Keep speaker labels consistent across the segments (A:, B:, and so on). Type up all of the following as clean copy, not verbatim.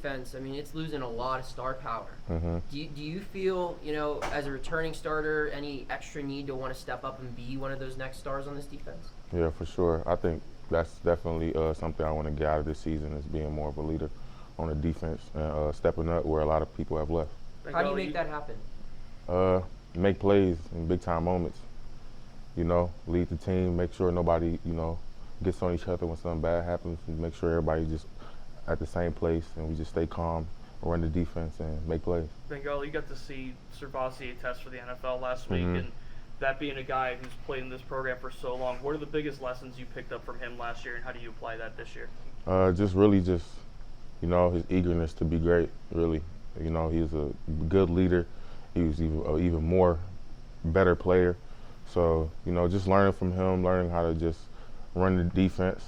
A: defense, I mean, it's losing a lot of star power.
B: Mm-hmm.
A: Do you feel, as a returning starter, any extra need to want to step up and be one of those next stars on this defense?
B: Yeah, for sure. I think that's definitely something I want to get out of this season is being more of a leader on the defense and stepping up where a lot of people have left.
A: How do you make that happen?
B: Make plays in big-time moments. Lead the team, make sure nobody, gets on each other when something bad happens, and make sure everybody just at the same place and we just stay calm, run the defense, and make plays.
C: Bangally, you got to see Servassier test for the NFL last week, and that being a guy who's played in this program for so long, what are the biggest lessons you picked up from him last year, and how do you apply that this year?
B: Just his eagerness to be great, really. He's a good leader. He was even more better player. So, just learning from him, learning how to just run the defense,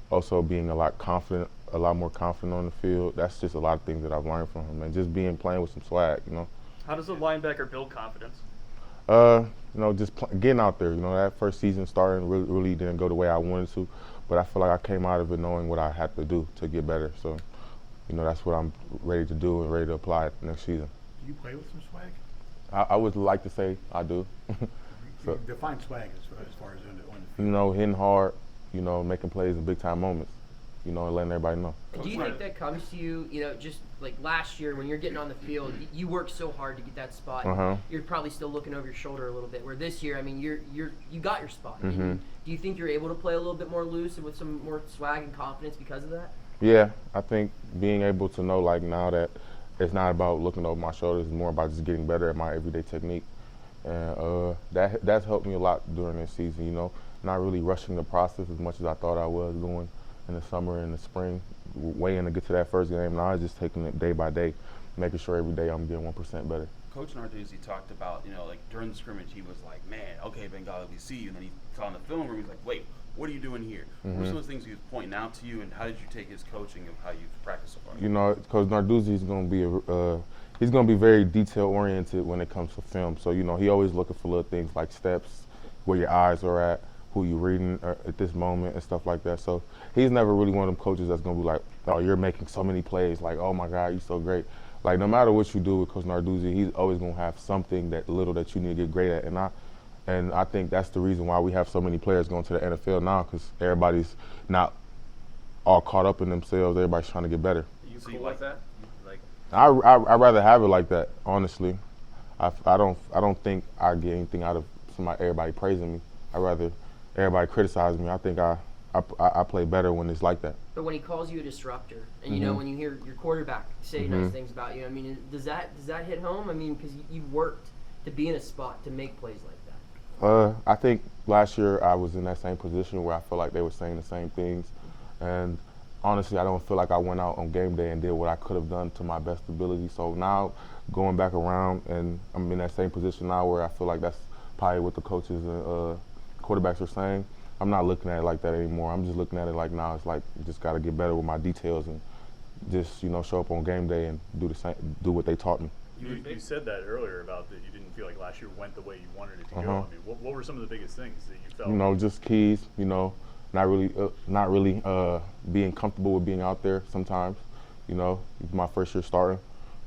B: also being a lot more confident on the field. That's just a lot of things that I've learned from him, and just playing with some swag,
C: How does a linebacker build confidence?
B: Getting out there. That first season starting really didn't go the way I wanted to, but I feel like I came out of it knowing what I had to do to get better. So, that's what I'm ready to do and ready to apply it next season.
D: Do you play with some swag?
B: I would like to say I do.
D: So, define swag as far as on the field.
B: Hitting hard, making plays in big-time moments, and letting everybody know.
A: Do you think that comes to you, just like last year when you're getting on the field, you worked so hard to get that spot.
B: Uh-huh.
A: You're probably still looking over your shoulder a little bit. Where this year, I mean, you got your spot.
B: Mm-hmm.
A: Do you think you're able to play a little bit more loose and with some more swag and confidence because of that?
B: Yeah, I think being able to know now that it's not about looking over my shoulders, it's more about just getting better at my everyday technique. And that's helped me a lot during this season, not really rushing the process as much as I thought I was doing in the summer and the spring, waiting to get to that first game. Now I'm just taking it day by day, making sure every day I'm getting 1% better.
E: Coach Narduzzi talked about, during the scrimmage, he was like, man, okay, Bangally, we see you. And then he saw in the film room, he's like, wait, what are you doing here? What are some of the things he was pointing out to you, and how did you take his coaching of how you've practiced so far?
B: Coach Narduzzi is going to be he's going to be very detail-oriented when it comes to film. So, he always looking for little things like steps, where your eyes are at, who you're reading at this moment, and stuff like that. So he's never really one of them coaches that's going to be like, oh, you're making so many plays, like, oh, my God, you're so great. Like, no matter what you do with Coach Narduzzi, he's always going to have something that you need to get great at. And I think that's the reason why we have so many players going to the NFL now, because everybody's not all caught up in themselves. Everybody's trying to get better.
C: You cool with that?
B: I'd rather have it like that, honestly. I don't think I get anything out of everybody praising me. I'd rather everybody criticize me. I think I play better when it's like that.
A: But when he calls you a disruptor, and when you hear your quarterback say nice things about you, I mean, does that hit home? I mean, because you've worked to be in a spot to make plays like that.
B: I think last year I was in that same position where I felt like they were saying the same things, and honestly, I don't feel like I went out on game day and did what I could have done to my best ability. So now, going back around, and I'm in that same position now where I feel like that's probably what the coaches and quarterbacks are saying. I'm not looking at it like that anymore. I'm just looking at it like now it's like you just got to get better with my details and just show up on game day and do what they taught me.
F: You said that earlier about that you didn't feel like last year went the way you wanted it to go. I mean, what were some of the biggest things that you felt?
B: Just keys. Not really being comfortable with being out there sometimes. It's my first year starting,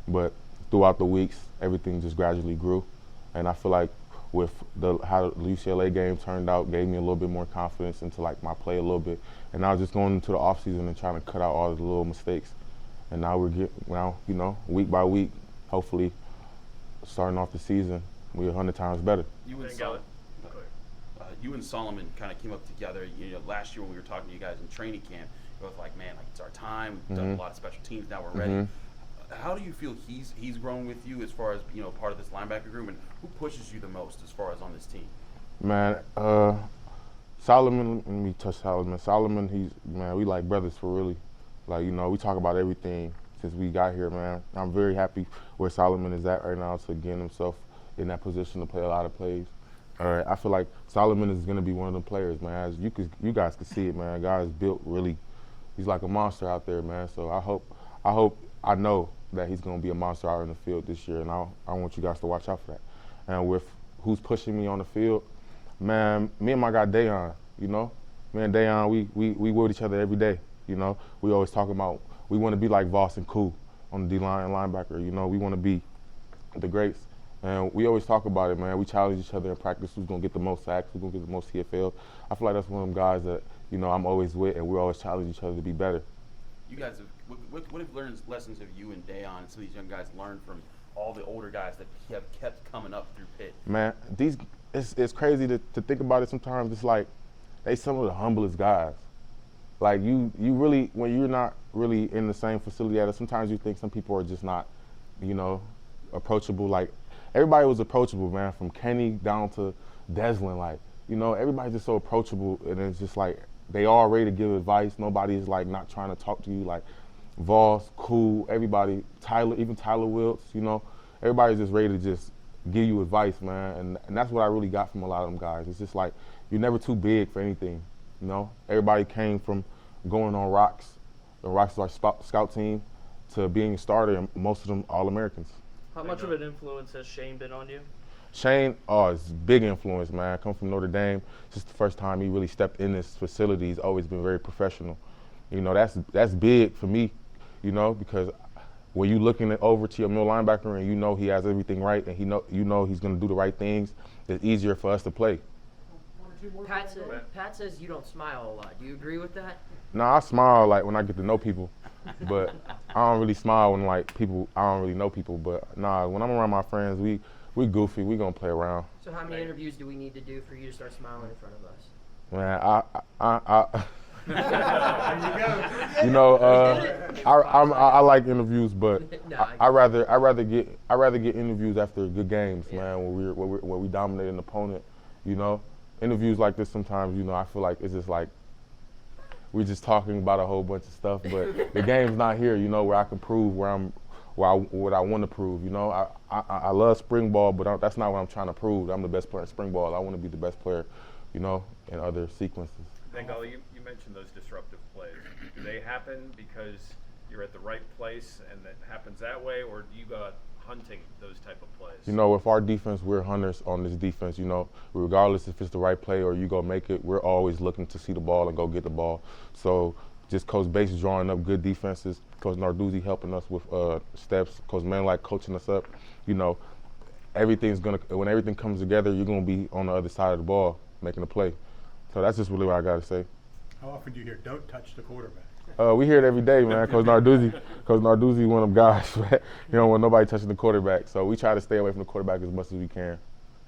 B: but throughout the weeks, everything just gradually grew, and I feel like with how the UCLA game turned out, gave me a little bit more confidence into my play a little bit, and now just going into the off season and trying to cut out all the little mistakes, and now week by week, hopefully, starting off the season, we're 100 times better.
E: You and Solomon kind of came up together. Last year when we were talking to you guys in training camp, you're both like, man, it's our time. We've done a lot of special teams. Now we're ready. How do you feel he's grown with you as far as part of this linebacker group, and who pushes you the most as far as on this team?
B: Man, Solomon. Let me touch Solomon. Solomon, we like brothers for really. We talk about everything since we got here, man. I'm very happy where Solomon is at right now to getting himself in that position to play a lot of plays. I feel like Solomon is going to be one of the players, man. As you guys can see it, man. Guy's built really. He's like a monster out there, man. So I know that he's going to be a monster out in the field this year, and I want you guys to watch out for that. And with who's pushing me on the field, man, me and my guy Dayon, me and Dayon, we with each other every day. We always talk about we want to be like Voss and Koo. on the D-line and linebacker. You know, we want to be the greats. And we always talk about it, man. We challenge each other in practice. Who's going to get the most sacks? Who's going to get the most TFLs? I feel like that's one of them guys that, you know, I'm always with, and we always challenge each other to be better.
E: You guys have lessons have you and Dayon and some of these young guys learned from all the older guys that have kept coming up through Pitt?
B: Man, it's crazy to think about it sometimes. It's like they some of the humblest guys. Like you really, when you're not really in the same facility as us, sometimes you think some people are just not, you know, approachable. Like everybody was approachable, man, from Kenny down to Deslin. Like, you know, everybody's just so approachable, and it's just like they all ready to give advice. Nobody's like not trying to talk to you. Like Voss, cool, everybody, Tyler, even Tyler Wilkes, you know, everybody's just ready to just give you advice, man. And that's what I really got from a lot of them guys. It's just like you're never too big for anything, you know. Everybody came from going on Rocks. The Rocks is our scout team, to being a starter, and most of them All-Americans.
C: How much of an influence has Shane been on you?
B: Shane, it's a big influence, man. I come from Notre Dame. It's just the first time he really stepped in this facility. He's always been very professional. You know, that's big for me, you know, because when you looking over to your middle linebacker and you know he has everything right and you know he's going to do the right things, it's easier for us to play.
A: Pat says you don't smile a lot. Do you agree with that?
B: No, I smile like when I get to know people, but I don't really smile when like people I don't really know people. But nah, when I'm around my friends, we goofy. We gonna play around.
A: So how many interviews do we need to do for you to start smiling in front of us?
B: Man, you know, I like interviews, but
A: No,
B: I rather get interviews after good games, man. When we dominate an opponent, you know. Interviews like this sometimes, you know, I feel like it's just like we're just talking about a whole bunch of stuff, but the game's not here, you know, where I can prove what I want to prove. You know, I love spring ball, but that's not what I'm trying to prove. I'm the best player in spring ball. I want to be the best player, you know, in other sequences.
G: Bangally, you mentioned those disruptive plays. Do they happen because you're at the right place and that happens that way, or do you go out hunting those type of plays?
B: You know, with our defense, we're hunters on this defense. You know, regardless if it's the right play or you go make it, we're always looking to see the ball and go get the ball. So just Coach Bates drawing up good defenses, Coach Narduzzi helping us with steps, Coach Manlike coaching us up. You know, when everything comes together, you're gonna be on the other side of the ball making a play. So that's just really what I gotta say.
D: How often do you hear, "Don't touch the quarterback"?
B: We hear it every day, man. Coach Narduzzi, one of them guys. He don't want nobody touching the quarterback. So we try to stay away from the quarterback as much as we can.